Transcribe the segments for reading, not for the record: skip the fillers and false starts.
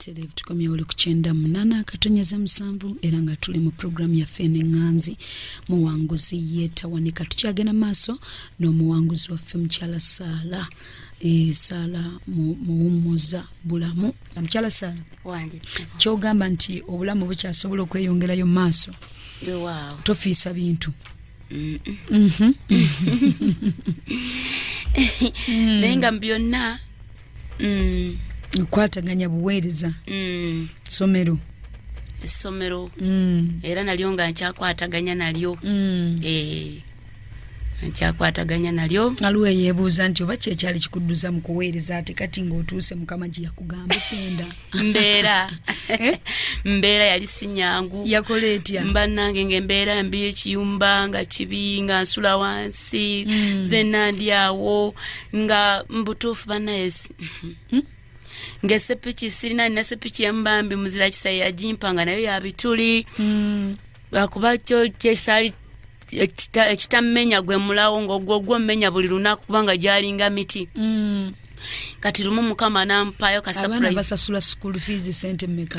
Buterevu tukomye oli kuchenda munana katonyeza musanvu era nga tuli mu program ya Fene Nganzi muwanguzi yetawanika tukyagena maaso n'omuwanguzi waffe mukyala Sala Sala muwummuza bulamu mukyala Sala wange kyogamba nti obulamu bukyasobola okweyongerayo maaso wow tofiisa bintu nenga byonna kwataganya buweereza somero era nalyo nga nkyakwataganya nalyo nkyakwataganya nalyo aliwo yeebuuza nti oba kyekyali kikudduza mu kuweereza ate kati ng'otuuse mukama gye yakugamba genda mbeera yali sinyangu yakola etya mbannange ng'embeera mbi ekiyumba nga kibi nga nsula wansi zenna ndi awo nga mbutuufu bannayesi ng'esepiki sirina nina sepiki embambi muzira kisayi yagimpanga nayo yabituli lwakuba kyo kyesali ekitamenya gwe mulawo ng'ogwo mmenya buli lunaku kubanga gyalinga miti kati lumu mukama nampayo ka surprise abaana basasula school fees sente mmeka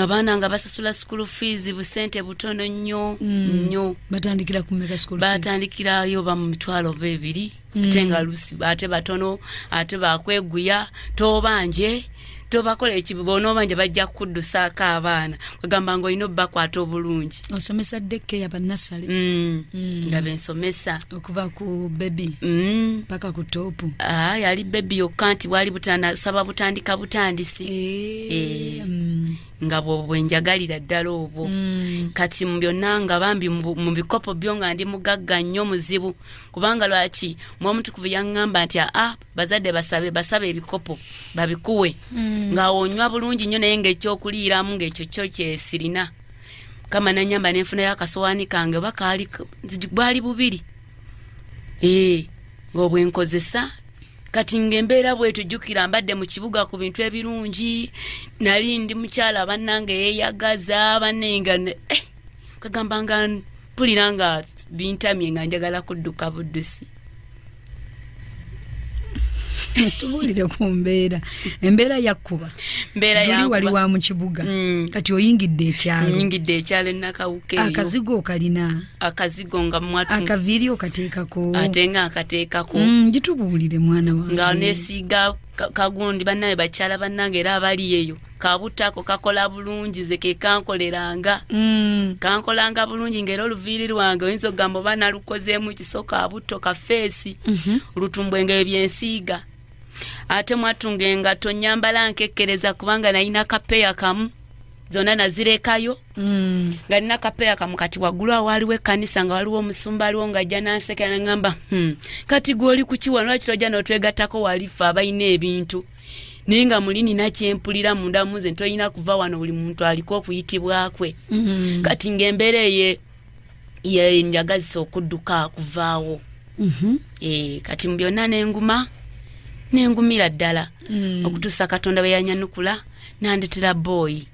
abaana nga basasula school fees busente butono nnyo batandikira ku mmeka school fees batandikirayo ba mu mitwalo bebiri ate nga lusi ate batono ate bakweguya tobanje tobakola ekibono banje bajja kuddusaako abaana kwegamba ngo olina bakwata obulungi osomesa dekke ya bannasale nga bensomesa okuva ku baby paka ku topu yali baby yokka nti bwali saba butandika butandisi nga bwenjagalira ddala obwo kati mu byonna nga bambi mu bikopo byo nga ndi mugagga nnyo muzibu kubanga lwaki mwomutukuvu yaŋŋamba nti bazadde basabe ebikopo babikuwe nga onywa bulungi nnyo naye ng'ekyokuliiramu ng'ekyo kyo kyesirina kama nanyamba nenfunayo akasowaani kange oba bwali bubiri ng'obwenkozesa kati ng'embeera bwetujjukira mbadde mu kibuga ku bintu ebirungi nali ndi mukyala bannange yeeyagaza bannenga kagamba nga mpulira nga bintamye nga njagala kudduka buddusi tubulire ku embeera yakkuba wali wa mu kibuga kati oyingidde ekyalo enakawuka eyo akazigo okalina akazigo nga mwatu akaviiri okateekako ate nga akateekako gitubuulire mwana wange nga nesiiga kagundi bannaye bakyala bannange era abali eyo kabutako kakola bulungi zeke kankoleranga kankolanga bulungi ngero oluviiri lwange oyinza okugamba oba nalukozeemu kisoka abuto kafeesi olutumbwenge byensiiga ate mwatunga engato nyambala nkekkereza kubanga nalina kapeya kamu zonna nazirekayo nga nina kapeya kamu kati waggulu awo waliwo ekkanisa nga waliwo omusumba aliwo nga ajja nansekera nagamba kati gwoli kukiwa lwaki tojja n'otwegattako walife abalina ebintu naye nga muli nina kyempulira munda muze ntoyina kuva wano buli muntu aliko okuyitibwakwe kati ng'embeera ye njagazisa okudduka kuvaawo kati mu byonna nengumira ddala okutuusa Katonda bwe yanyanukula nandetera boyi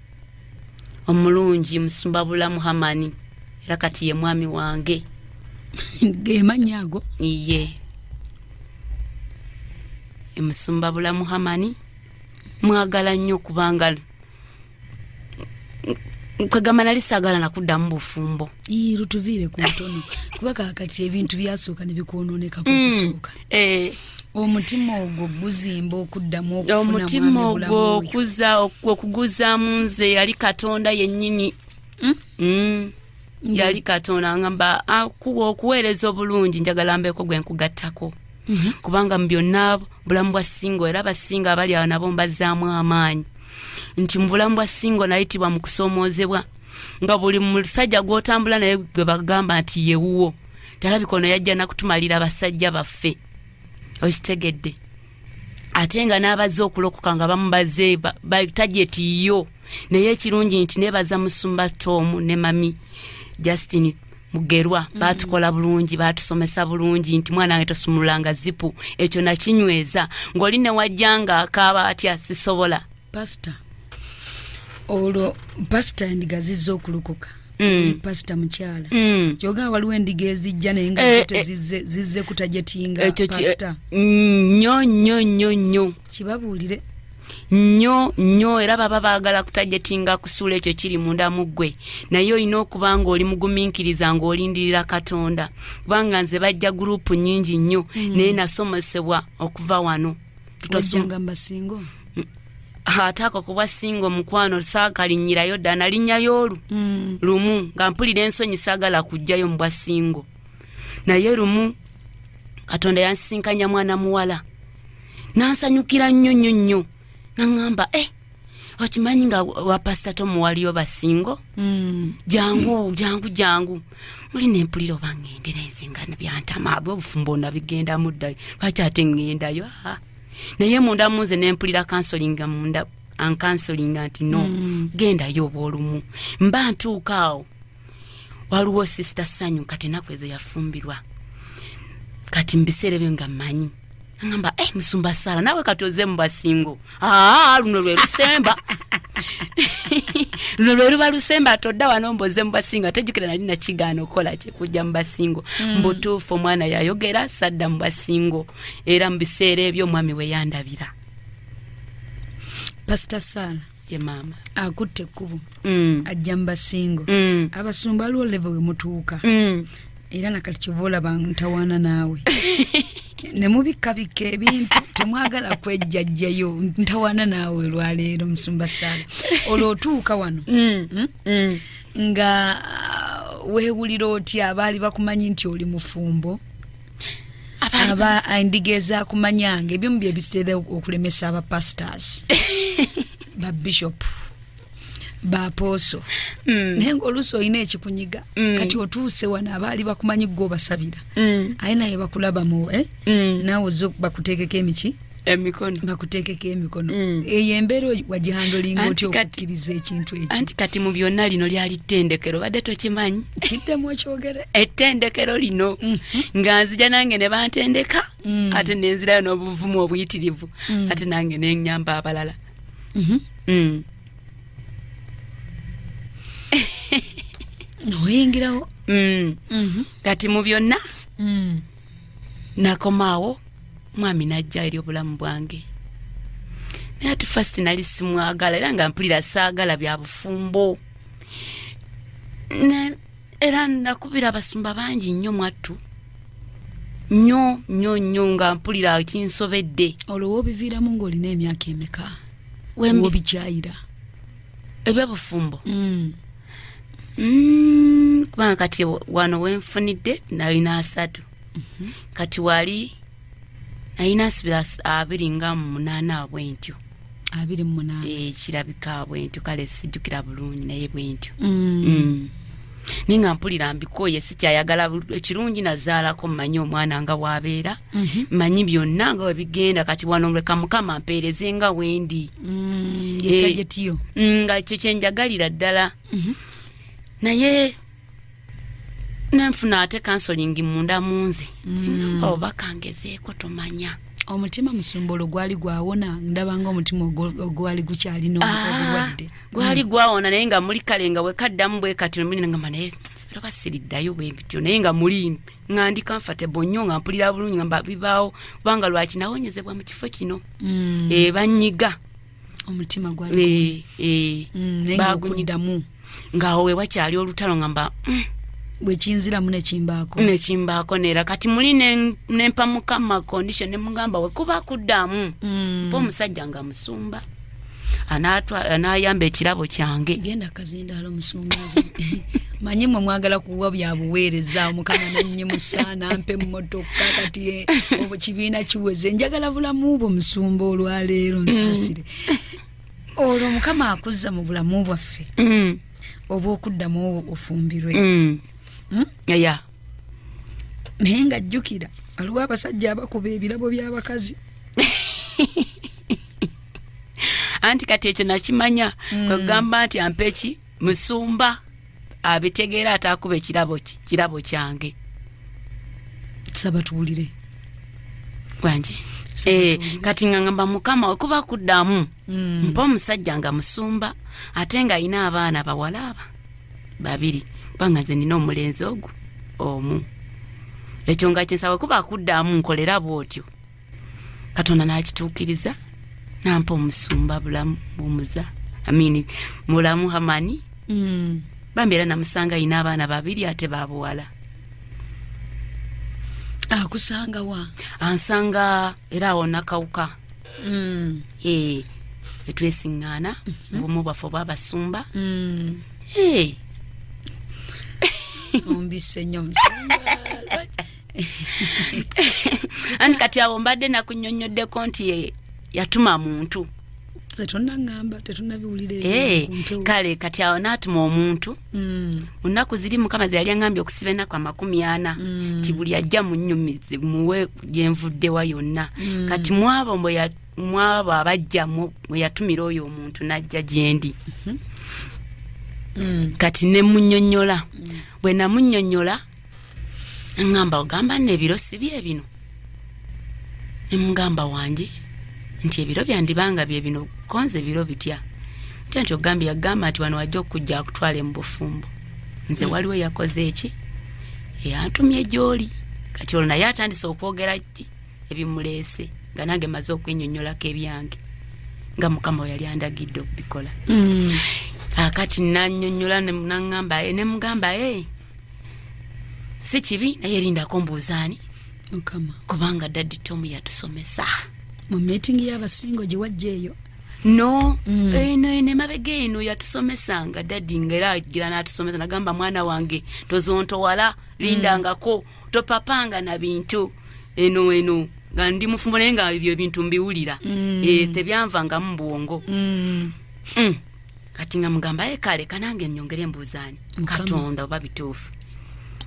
omulungi Musumba Bulamu Hamani era kati ye mwami wange gemannya ago iye Musumba Bulamu Hamani mwagala nnyo kubanga kwegamba nali saagala nakuddamu bufumbo lutuviire ku ntono kuba kakati ebintu byasooka ne bikwonooneka kusooka omutima ogwo guzimba okuddamu okufuna omutima ogwo okuguzaamu nze yali Katonda yennyini yali Katonda ngamba okuweereza obulungi njagala mbeeko gwe nkugattako kubanga mu byonna bulamu bwa singo era abasinga abali awo nabo mbazzaamu amaanyi nti mu bulamu bwa singo nayitibwa mu kusoomoozebwa nga buli musajja gw'otambula naye gwe bagamba nti yewuwo talabikono yajja nakutumalira basajja baffe okitegedde ate nga n'abazze okulokoka nga bamubaze tajeti yo naye ekirungi nti nebaza Musumba Tom ne mami Justin Mugerwa batukola bulungi batusomesa bulungi nti mwana wange tosumulanga zipu ekyo nakinyweza ng'oli ne wajjanga akaaba atya sisobola pastor olwo pastor endigazizza okulokoka ni pastor mukyala kyoga waliwo endiga ezijja naye nga zizze kutajetinga pastor nnyo kibabuulire nnyo era baba baagala kutajetinga kusuula ekyo kiri munda mu ggwe naye olina okuba nga oli mugumiikiriza ng'olindirira Katonda kubanga nze bajja gurupu nnyingi nnyo naye nasomesebwa okuva wano wajjanga mbasingo ate ako kubwa singo mukwano saakalinyirayo dda nalinnyayo lumu nga mpulira ensonyi saagala kujjayo mu bwa singo naye lumu Katonda yansinkanya mwana muwala nansanyukira nnyo naŋŋamba okimanyi nga wa pastor Tom waliyo basingo jangu mulina empulira oba ŋŋendera enzingano byantama abwe obufumbo nabigenda muddayo lwaki ate ŋŋendayo naye munda munze nempulira kansolinga munda ankansolinga nti no gendayo oba olumu mba ntuuka awo waliwo sister Sanyu kati enaku ezo yafumbirwa kati mbiseera ebyo nga mmanyi ngamba musumba Sala nawe kati oze mu basingo luno lwe lusemba luno lwe luba lusemba todda wano mboze mu basingo atejjukira nali nakigaana okukola kyekujja mu basingo mbutuufu omwana yayogera sadda mu basingo era mu biseera ebyo omwami we yandabira Pastor Sala ye maama akutte ekkubo ajja mu basingo abasumba aliwo leve we mutuuka era nakati kyova olaba ntawaana naawe ne mubikabika ebintu temwagala kwejjajjayo ntawaana naawe lwaleero musumba Sala olwo otuuka wano nga weewulira otya abaali bakumanyi nti oli mufumbo aba endigeeza kumanyanga ebimu bye biseera okulemesa aba pastors ba bishop ba apostle naye ng'oluusi olina ekikunyiga kati otuuse wano abaali bakumanyi gwe obasabira aye naye bakulaba mu naawe ozze bakuteekeko emikono bakuteekeko emikono eyo embeera wagihandolinga otya okukkiriza ekintu ekyo anti kati mu byonna lino lyali ttendekero badde tokimanyi kiddemu ekyogere ettendekero lino nga nzija nange ne bantendeka ate nenzirayo n'obuvumu obuyitirivu ate nange nenyamba abalala noyingirawo kati mu byonna nakomaawo mwami najja eri obulamu bwange naye ati first nali simwagala era nga mpulira saagala bya bufumbo era nakubira abasumba bangi nnyo mwattu nnyo nga mpulira kinsobedde olwo obiviiramu ng'olina emyaka emeka wobikyayira ebyobufumbo kubanga kati wano wenfunidde nalina 3 kati wali nalina asubira 28 bwentyo 28 kirabika bwentyo kale sijjukira bulungi naye bwentyo naye nga mpulira mbikoye sikyayagala ekirungi nazaalako mmanyi omwana nga bwabeera mmanyi byonna nga webigenda kati wano leka Mukama mpeereze nga wendi yetajetiyo nga ekyo kyenjagalira ddala naye nenfuna ate kansolingi munda munze oba kangezeeko tomanya omutima musumbolo gwali gwawona ndabanga omutima ogwali gukyalina obulwadde gwali gwawona naye nga muli kale nga wekaddamu bwe kati nomulina ngamba naye nsibira basiriddayo bwe bityo naye nga muli nga ndi comfortable nnyo nga mpulira bulungi nga bibaawo kubanga lwaki nawonyezebwa mu kifo kino banyiga omutima gwali baguddamu ngaawo wewakyali olutalo ngamba bwekinziramu nekimbaako neera kati muli nempa Mukama condition nemugamba wekuba kuddamu mpa omusajja nga musumba anayamba ekirabo kyange genda kazindaalo musumbaze manyi mwe mwagala kuwa bya buweereza Mukama nanyimusa nampe emmotoka kati kibiina kiweze njagala bulamu bwo musumba olwaleero nsaasire olwo Mukama akuzza mu bulamu bwaffe oba okuddamu ofumbirwe ya naye nga jjukira aliwo abasajja abakuba ebirabo by'abakazi anti kati ekyo nakimanya kwegamba nti ampeki musumba abitegeera atakuba kirabo kyange saba tuwulire wanje kati ngamba Mukama okuba kuddamu mpa omusajja nga musumba ate nga alina abaana bawala 2 kubanga nze nina omulenzi ogu omu ekyo nga kyensaba kuba kuddamu nkolera bwotyo Katonda n'akituukiriza nampa omusumba bulamu bumuza mulamu Hamani bambeera namusanga ina abaana babiri ate babuwala. Akusanga wa? Ansanga era awo nakawuka. Etwesiŋŋaana bumu bwaffe bwabasumba. Ombise nnyo musumba. Ani kati awo mbadde nakunnyonnyoddeko nti yatuma muntu. Tetunabiwulire. Kale kati awo n'atuma omuntu. Ennaku ziri Mukama ze yali aŋŋambye okusiba ennaku 40 ti buli ajja munnyumize muwe gyenvuddewa yonna. Kati mwabo abajja mwe yatumira oyo omuntu n'ajja gyendi. Kati ne munnyonnyola. Bwe namunnyonnyola ngamba ogamba n'ebiro si bye bino. Ne mugamba wange nti ebiro byandibanga bye bino konze biro bitya. Nti ogambye yagamba nti wano wajja okujja akutwale mu bufumbo. Nze waliwo yakoze eki? Yantumye gy'oli. Kati olwo naye atandise okwogera ki ebimuleese nga nange maze okwennyonnyolako ebyange nga Mukama yali andagidde okubikola. Kati nannyonnyola ne mugamba si kibi naye lindako mbuuzaani Mukama kubanga Daddy Tom yatusomesa mu meeting y'abasingo gye wajja eyo. No, ne mabega eno yatusomesanga Daddy ngera agira n'atusomesa nagamba mwana wange tozontowala lindangako topapanga na bintu eno nga ndi mufumbo naye nga ebyo ebintu mbiwulira tebyanvanga mu bwongo. Kati nga mugamba kale kanange nnyongere embuuzaani Katonda oba bituufu.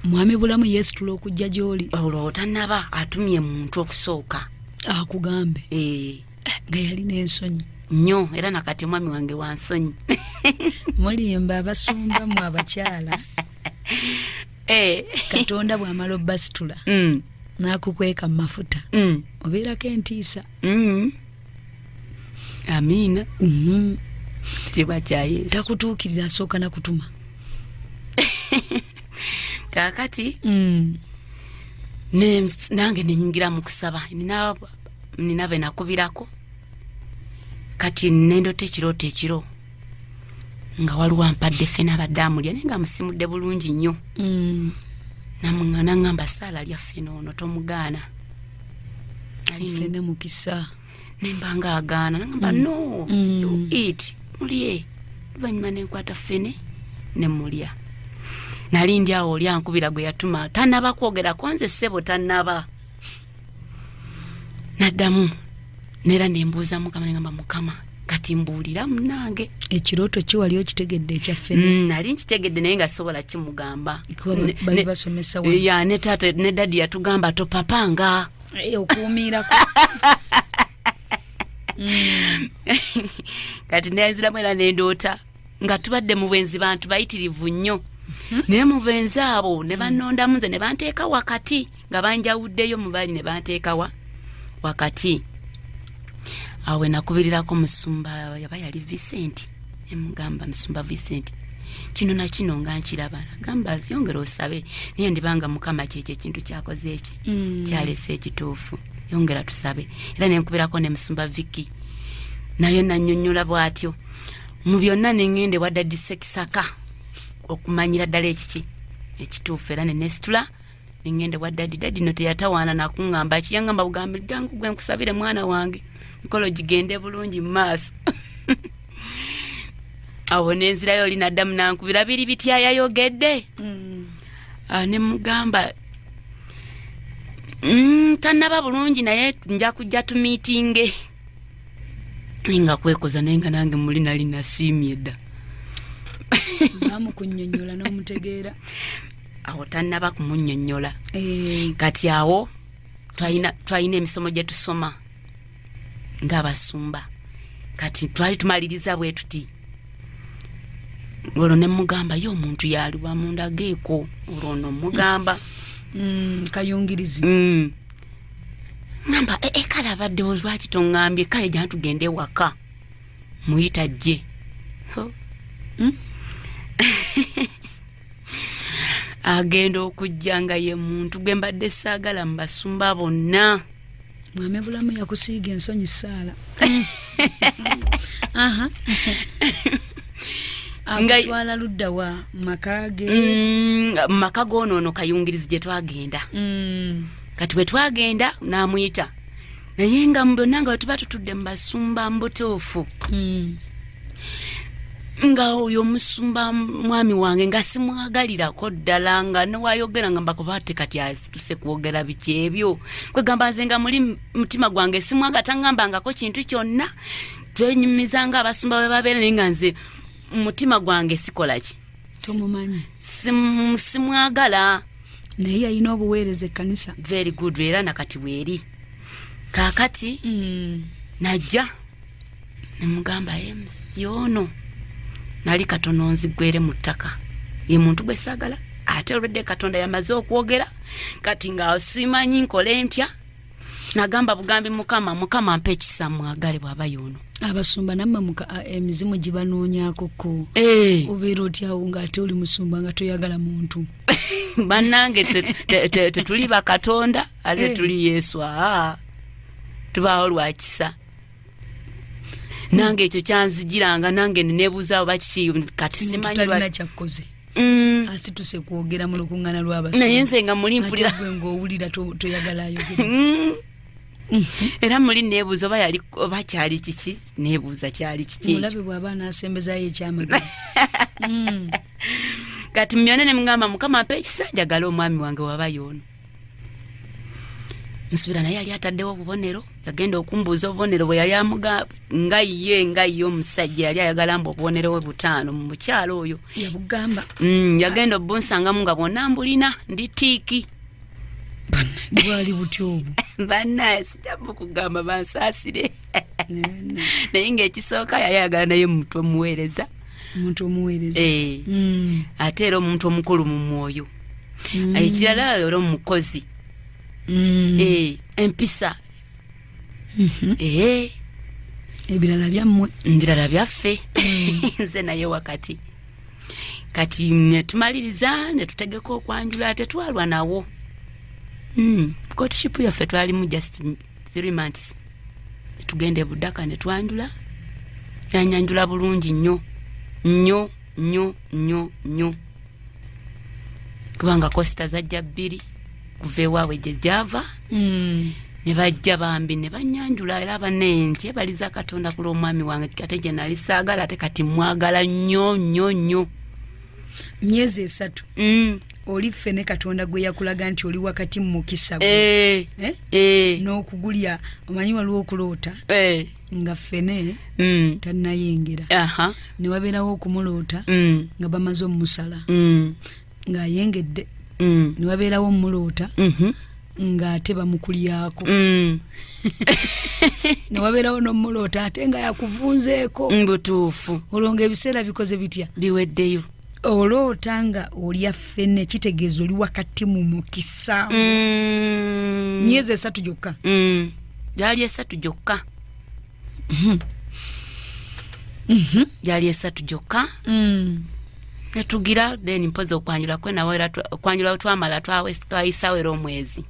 Mwami bulamu Yesu tulo okujja gy'oli. Olwo tannaba atumye muntu okusooka akugambe nga yali n'ensonyi nnyo era nakati omwami wange wansonyi. Mulimba abasumba mu abakyala. Katonda bw'amala obbasitula n'akukweka mu mafuta obeerako entiisa. Amiina. Kitiibwa kya Yesu. Takutuukirira asooka nakutuma. Kaakati nange nenyingira mu kusaba nina be nakubirako. Kati nendota ekiro nga waliwo ampadde ffene abadde amulya naye nga musimudde bulungi nnyo. Naŋŋamba Saala lyaffe noono tomugaana. Ffene mukisa. Nemba nga agaana naŋŋamba no you eat mulye. Luvannyuma nenkwata ffene ne mulya. Nali ndi awo oli ankubira gwe yatuma tannaba kwogerako nze ssebo tannaba. Naddamu nera nembuuza Mukama nengamba Mukama kati mbuulira munange ekirooto ki wali okitegedde ekyaffene? Nali nkitegedde naye nga sobola kimugamba. Bali basomesa wa? Ya ne taata ne Daddy yatugamba topapanga okuumirako. Kati nenziramu era nendoota nga tubadde mu bwenzi bantu bayitirivu nnyo. Naye mu benzi abo ne bannondamu nze ne banteeka wakati nga banjawuddeyo mu bali ne banteeka wakati. Awe nakubirirako musumba yaba yali Vincent. Emugamba musumba Vincent. Kino na kino nga nkiraba nagamba yongera osabe naye ndibanga Mukama kyekyo ekintu kyakoze eki kyalese ekituufu yongera tusabe. Era nenkubirako ne musumba Vicky nayo nannyonnyola bw'atyo mu byonna nengende wa Daddy Sekisaka okumanyira ddala ekiki ekituufu era nenesitula nengende wa Daddy no teyatawaana nakuŋŋamba kiyangamba bugambi ddangu gwe nkusabire mwana wange mikolo gigende bulungi mu maaso. Awo nenzirayo oli naddamu nankubira biri bitya yayogedde. Ne mugamba tannaba bulungi naye nja kujja tumiitinge nga kwekoza naye nga nange muli nali nasiimye dda. Namukunnyonnyola n'omutegeera. Awo tannaba kumunnyonnyola. Kati awo twalina emisomo gye tusoma ng'abasumba. Kati twali tumaliriza bwe tuti. Olwo ne mugamba yo omuntu yaliwa munda geeko olwo no mugamba kayungirizi. Ngamba kale abadde lwaki tongambye kale jja tugende waka muyita jje. Agenda okujja nga ye muntu gwe mbadde saagala mu basumba bonna. Mwami bulamu yakusiiga ensonyi Saala. Aha. Agatwala ludda wa makage. Makago ono kayungirizi gye twagenda. Kati bwe twagenda n'amuyita. Naye nga mbonanga bwe tuba tutudde mu basumba mbutuufu. Nga oyo musumba mwami wange nga simwagalirako ddala nga newayogera nga mbakubate kati asituse kwogera biki ebyo. Kwegamba nze nga muli mutima gwange simwagatangambangako kintu kyonna. Twenyumizanga abasumba bwe babeera naye nga nze mutima gwange sikola ki. Tumumanyi. Simwagala. Naye yalina obuweereza ekkanisa. Very good era nakati weeri. Kaakati najja nemugamba yono nali katono nzigwere mu ttaka. Ye muntu gwe saagala ate olwedde Katonda yamaze okwogera kati nga simanyi nkole ntya. Nagamba bugambi Mukama mpe ekisa mwagale bw'aba yono. Abasumba nammwe emizimu gibanoonyako ko. Obeera otyawo ng'ate oli musumba nga toyagala muntu. Bannange tetuli bakatonda ate tuli Yesu. Tubaawo lwa kisa. Nange ekyo kyanzijiranga nange nebuuza oba kiki kati simanyi talina kyakkoze. Asituse kwogera mu lukuŋŋaana lw'abasumba. Naye nze nga muli mpulira. Ate gwe ng'owulira toyagala ayogera. Era muli nebuuza oba kyali kiki nebuuza kyali kiki. Mulabe bw'aba n'asembezayo ekyamagana. Kati myone ne mugamba Mukama mpe ekisa njagala omwami wange waba yono. Nsubira naye yali ataddewo obubonero yagenda okumbuuza obubonero bwe yali amuga nga ye omusajja yali ayagala mbu obubonero bwe 5 mu mukyalo oyo. Yabugamba. Yagenda obunsangamu nga bwonna mbulina ndi tiiki. Bwali butyo obwo. Bannaye sijja kugamba bansaasire. Naye ng'ekisooka yali ayagala naye muntu omuweereza. Omuntu omuweereza. Ate era omuntu omukulu mu mwoyo. Ekirala era omukozi. Empisa. Ebirala byammwe. Ebirala byaffe. Nze naye wakati. Kati netumaliriza netutegeka okwanjula tetwalwa nawo. Courtship yaffe twalimu just 3 months. Tugende Budaka netwanjula. Yanyanjula bulungi nnyo. Kubanga Costa zajja 2 kuva ewaabwe gye java. Ne bajja bambi ne banyanjula era banenje baliza Katonda ku lw'omwami wange ate gye nali saagala ate kati mwagala nnyo. Myezi 3. Oli ffene Katonda gwe yakulaga nti oli wakati mu mukisa gwe. N'okugulya omanyi waliwo okuloota. Nga ffene tannayengera. Ne wabeerawo okumuloota nga bamaze omusala. Ng'ayengedde. Ne wabeerawo omuloota nga ate bamukulyako. Ne wabeerawo n'omuloota ate nga yakuvunzeeko. Mbutuufu. Olwo ng'ebiseera bikoze bitya? Biweddeyo. Oloota nga olya ffene kitegeeza oli wakati mu mukisa. Myezi 3 gyokka. Yali 3 gyokka. Yali 3 gyokka. Netugira then mpoza okwanjula kwe nawe okwanjula twamala twayisawo era omwezi.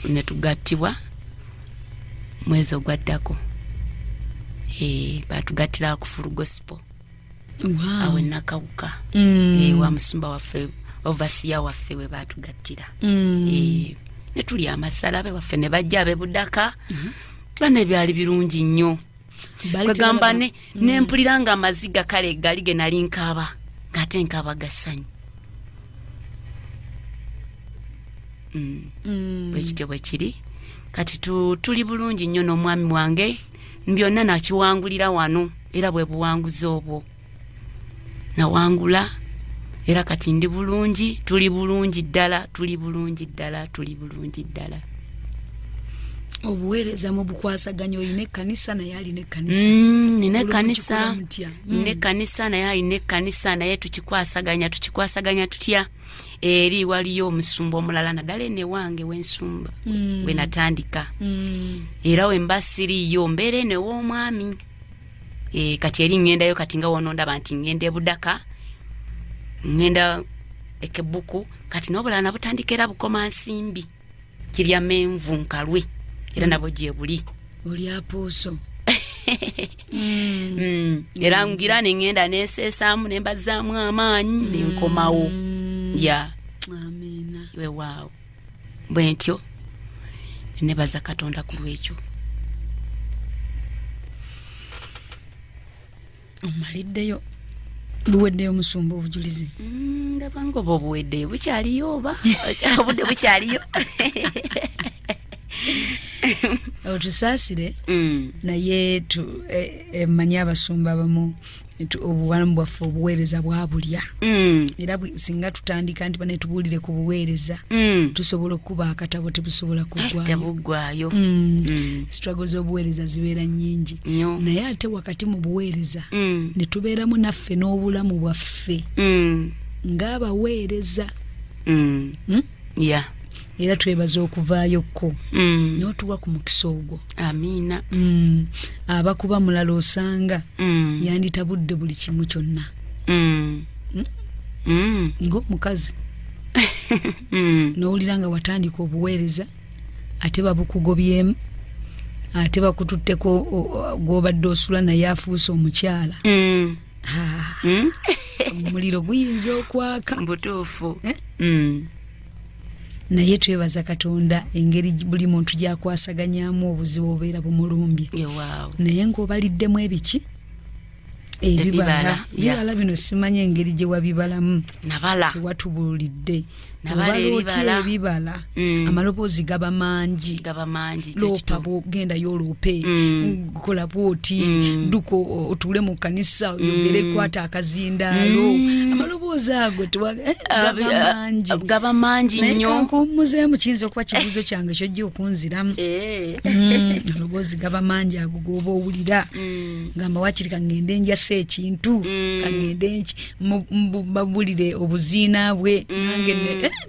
Netugattibwa mwezi ogwaddako. Batugattira ku Full Gospel. Wow. Awe nakawuka. Wa musumba waffe overseer waffe we batugattira. Netuli amasalabe waffe ne bajja abe Budaka. Bane byali birungi nnyo. Bagamba ne mpuliranga amaziga kale gali ge nali nkaba ngate nkaba gasanyu. Bwekityo bwekiri kati tuli bulungi nnyo n'omwami wange byonna nakiwangulira wano era bwe buwanguzi obwo nawangula era kati ndi bulungi tuli bulungi ddala. Obuweereza mu bukwasaganya olina ekkanisa naye alina ekkanisa. Nina ekkanisa naye alina ekkanisa naye tukikwasaganya tutya eri waliyo omusumba omulala naddala ene wange wensumba we natandika. Era wemba siriyo mbeera eno ew'omwami. Kati eri ngendayo kati nga wono ndaba nti ngende Budaka ngenda Ekebuku kati n'obulala nabutandika era bukoma nsimbi kirya menvu nkalwe era nabo gye buli oli apuuso. Era ngira nengenda neseesaamu nembazaamu amaanyi nenkomawo. Amina. Iwe waawo bwentyo nebaza Katonda ku lwekyo. Omaliddeyo buweddeyo musumba obujulizi. Ndabanga oba obuweddeyo bukyaliyo oba obudde bukyaliyo. Otusaasire naye mmanyi abasumba abamu obuwalamu bwaffe obuweereza bwabulya. Era singa tutandika nti bane tubuulire ku buweereza tusobola okuba akatabo tebusobola kuggwayo. Struggle z'obuweereza zibeera nnyingi naye ate wakati mu buweereza ne tubeeramu naffe n'obulamu bwaffe ng'abaweereza. Era twebaza okuvaayokko n'otuwa ku mukisa ogwo. Amiina. Abakuba mulala osanga yanditabudde buli kimu kyonna ng'omukazi n'owulira nga watandika obuweereza ate babukugobyemu ate bakututteko gw'obadde osula naye afuuse omukyala. Omuliro guyinza okwaka. Butuufu. Naye twebaza Katonda engeri buli muntu gyakwasaganyamu obuzibu obeera bumulumbye. Naye ng'obaliddemu ebiki ebibala bino simanyi engeri gye wabibalamu tewatubuulidde. Ebibala amaloboozi gaba mangi loopa bwogenda yoloope kola bwoti nduko otuule mu kanisa oyogere kwata akazindaalo amaloboozi ago gaba mangi nnyo. Nkomuzeemu kiyinza okuba kibuuzo kyange kyojja okunziramu. Amaloboozi gaba mangi ago goba owulira ngamba wakiri kangende njasa ekintu kangende mbabulire obuziina bwe nange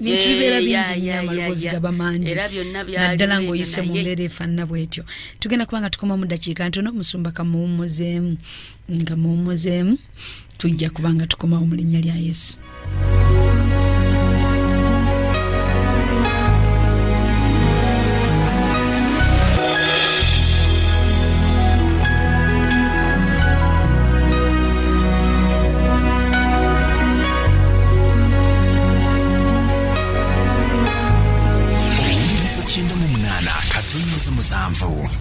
bintu bibeera bingi nnyo amaloboozi gaba mangi naddala ng'oyise mu mbeera efaanana bwetyo. Tugenda kubanga tukoma mu ddakiika ntono omusumba kamuwummuzeemu tujja kubanga tukomawo mu linnya lya Yesu.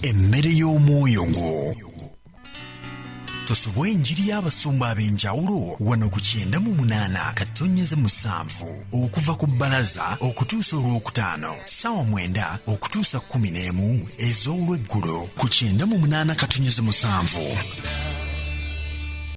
Emmere y'omwoyo gwo. Tusobwa enjiri y'abasumba ab'enjawulo wano ku 98.7 okuva ku bbalaza okutuusa olwokutaano ssaawa 9 okutuusa 11 ez'olweggulo ku 98.7.